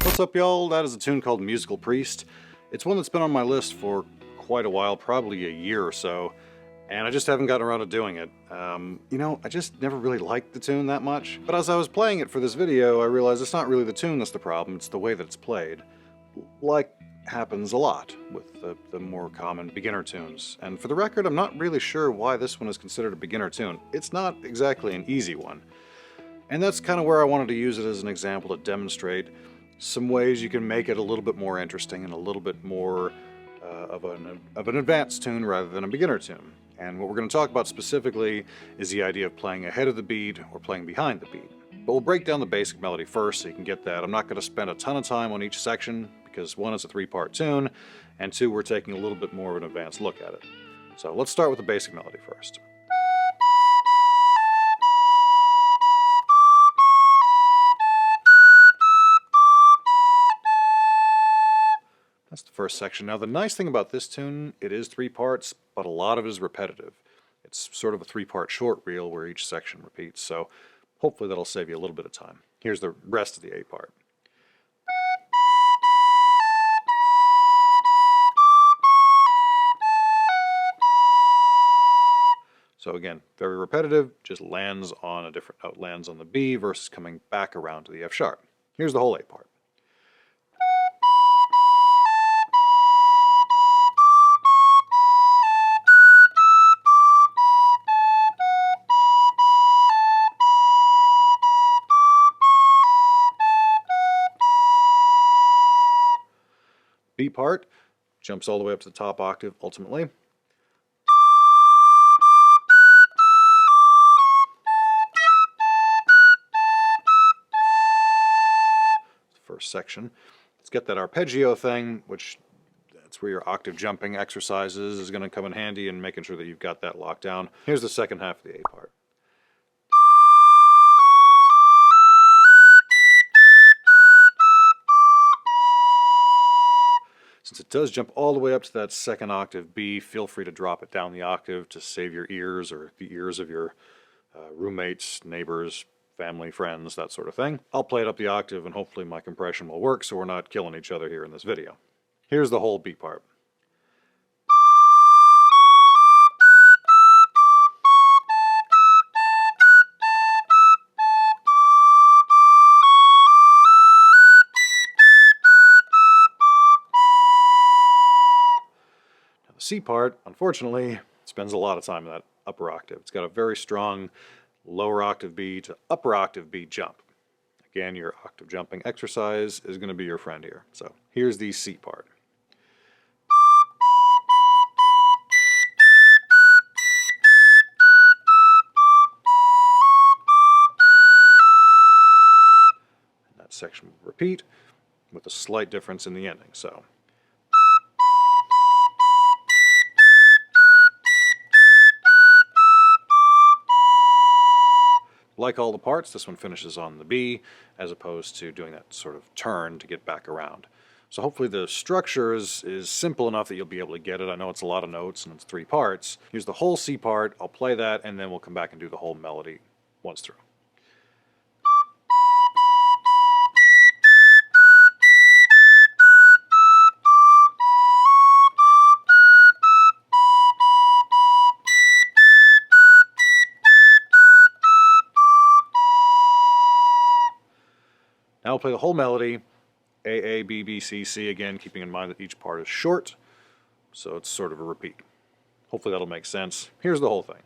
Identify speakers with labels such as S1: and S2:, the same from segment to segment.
S1: What's up, y'all? That is a tune called Musical Priest. It's one that's been on my list for quite a while, probably a year or so, and I just haven't gotten around to doing it. I just never really liked the tune that much, but as I was playing it for this video, I realized it's not really the tune that's the problem, it's the way that it's played. Like happens a lot with the more common beginner tunes. And for the record, I'm not really sure why this one is considered a beginner tune. It's not exactly an easy one. And that's kind of where I wanted to use it as an example to demonstrate some ways you can make it a little bit more interesting and a little bit more of an advanced tune rather than a beginner tune. And what we're going to talk about specifically is the idea of playing ahead of the beat or playing behind the beat. But we'll break down the basic melody first so you can get that. I'm not going to spend a ton of time on each section because one, it's a three-part tune, and two, we're taking a little bit more of an advanced look at it. So let's start with the basic melody first. That's the first section. Now the nice thing about this tune, it is three parts, but a lot of it is repetitive. It's sort of a three-part short reel where each section repeats, so hopefully that'll save you a little bit of time. Here's the rest of the A part. So again, very repetitive, just lands on a different note, lands on the B versus coming back around to the F sharp. Here's the whole A part. B part jumps all the way up to the top octave ultimately. First section. Let's get that arpeggio thing, which that's where your octave jumping exercises is going to come in handy and making sure that you've got that locked down. Here's the second half of the A part. Since it does jump all the way up to that second octave B, feel free to drop it down the octave to save your ears or the ears of your roommates, neighbors, family, friends, that sort of thing. I'll play it up the octave and hopefully my compression will work so we're not killing each other here in this video. Here's the whole B part. Now the C part, unfortunately, spends a lot of time in that upper octave. It's got a very strong lower octave B to upper octave B jump. Again, your octave jumping exercise is going to be your friend here. So here's the C part. And that section will repeat with a slight difference in the ending. So like all the parts, this one finishes on the B, as opposed to doing that sort of turn to get back around. So hopefully the structure is simple enough that you'll be able to get it. I know it's a lot of notes and it's three parts. Here's the whole C part, I'll play that, and then we'll come back and do the whole melody once through. Now I'll play the whole melody, A, A, B, B, C, C, again, keeping in mind that each part is short, so it's sort of a repeat. Hopefully that'll make sense. Here's the whole thing.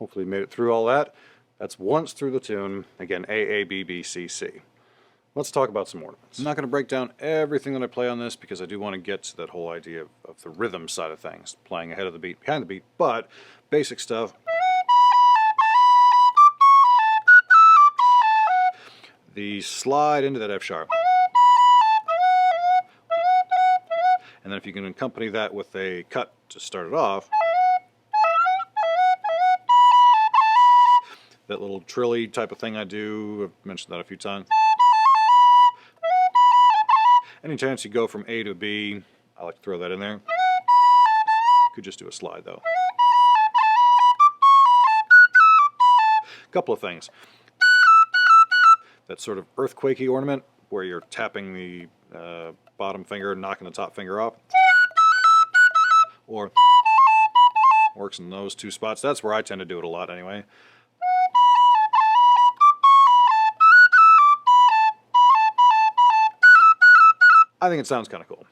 S1: Hopefully you made it through all that. That's once through the tune. Again, A, A, B, B, C, C. Let's talk about some ornaments. I'm not going to break down everything that I play on this because I do want to get to that whole idea of the rhythm side of things, playing ahead of the beat, behind the beat, but basic stuff. The slide into that F sharp. And then if you can accompany that with a cut to start it off, that little trilly type of thing I do, I've mentioned that a few times. Any chance you go from A to B, I like to throw that in there. Could just do a slide though. Couple of things. That sort of earthquakey ornament where you're tapping the bottom finger, knocking the top finger off. Or works in those two spots. That's where I tend to do it a lot anyway. I think it sounds kind of cool.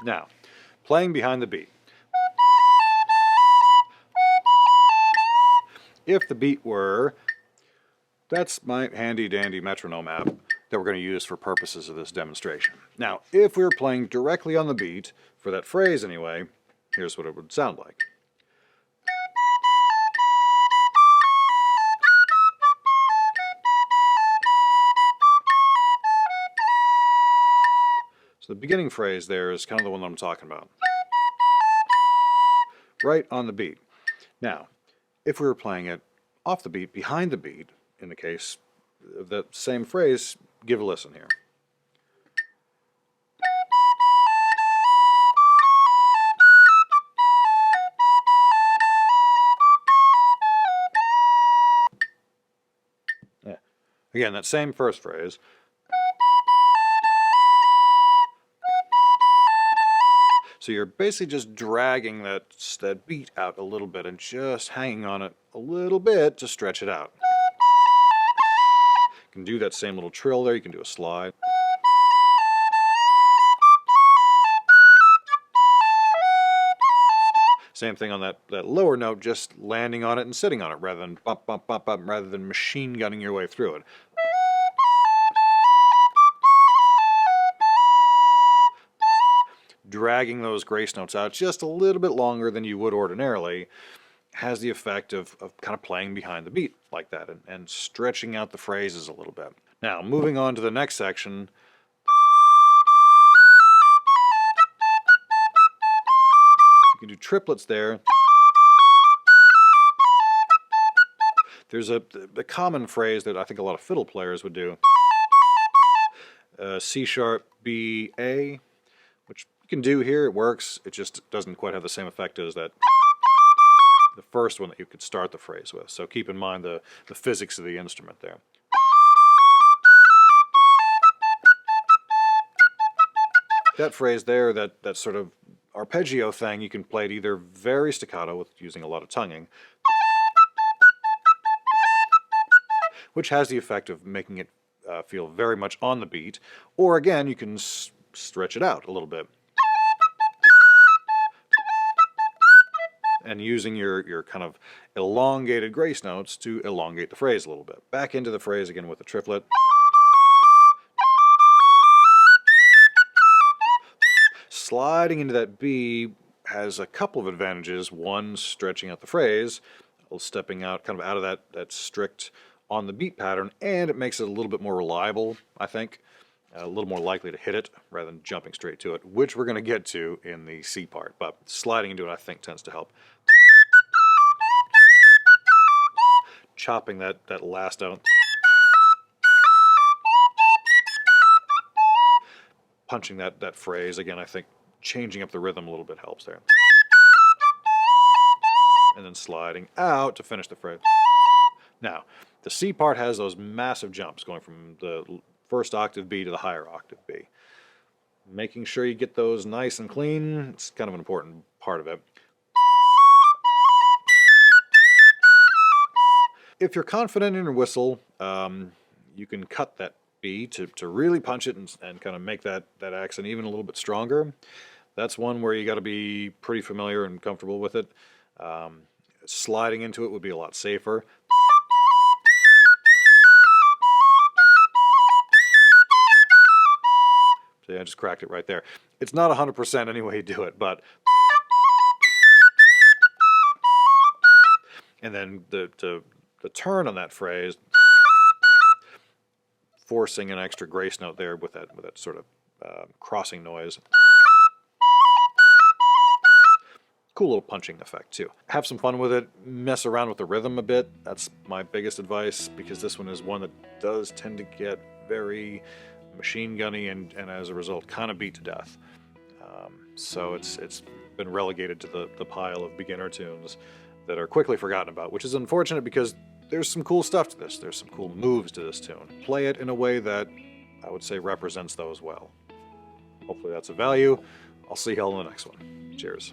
S1: Now, playing behind the beat. If the beat were, that's my handy dandy metronome app that we're going to use for purposes of this demonstration. Now, if we were playing directly on the beat, for that phrase anyway, here's what it would sound like. So the beginning phrase there is kind of the one that I'm talking about. Right on the beat. Now, if we were playing it off the beat, behind the beat, in the case of that same phrase, give a listen here. Yeah. Again, that same first phrase. So you're basically just dragging that beat out a little bit and just hanging on it a little bit to stretch it out. You can do that same little trill there, you can do a slide. Same thing on that lower note, just landing on it and sitting on it rather than bump, bump, bump, bump, rather than machine gunning your way through it. Dragging those grace notes out just a little bit longer than you would ordinarily has the effect of kind of playing behind the beat like that and stretching out the phrases a little bit. Now, moving on to the next section. You can do triplets there. There's a common phrase that I think a lot of fiddle players would do. C sharp, B, A, which you can do here, it works, it just doesn't quite have the same effect as that the first one that you could start the phrase with. So keep in mind the physics of the instrument there. That phrase there, that sort of arpeggio thing, you can play it either very staccato with using a lot of tonguing, which has the effect of making it feel very much on the beat, or again, you can stretch it out a little bit. And using your kind of elongated grace notes to elongate the phrase a little bit. Back into the phrase again with the triplet. Sliding into that B has a couple of advantages. One, stretching out the phrase, stepping out kind of out of that strict on the beat pattern, and it makes it a little bit more reliable, I think. A little more likely to hit it rather than jumping straight to it, which we're going to get to in the C part, but sliding into it I think tends to help. Chopping that last out. Punching that phrase, again I think changing up the rhythm a little bit helps there. And then sliding out to finish the phrase. Now, the C part has those massive jumps going from the first octave B to the higher octave B. Making sure you get those nice and clean, it's kind of an important part of it. If you're confident in your whistle, you can cut that B to really punch it and kind of make that accent even a little bit stronger. That's one where you got to be pretty familiar and comfortable with it. Sliding into it would be a lot safer. So yeah, I just cracked it right there. It's not 100% any way you do it, but... And then the turn on that phrase, forcing an extra grace note there with that sort of crossing noise. Cool little punching effect too. Have some fun with it, mess around with the rhythm a bit. That's my biggest advice, because this one is one that does tend to get very machine gunny and as a result kind of beat to death. So it's been relegated to the pile of beginner tunes that are quickly forgotten about, which is unfortunate because there's some cool stuff to this. There's some cool moves to this tune. Play it in a way that I would say represents those well. Hopefully that's of value. I'll see y'all in the next one. Cheers.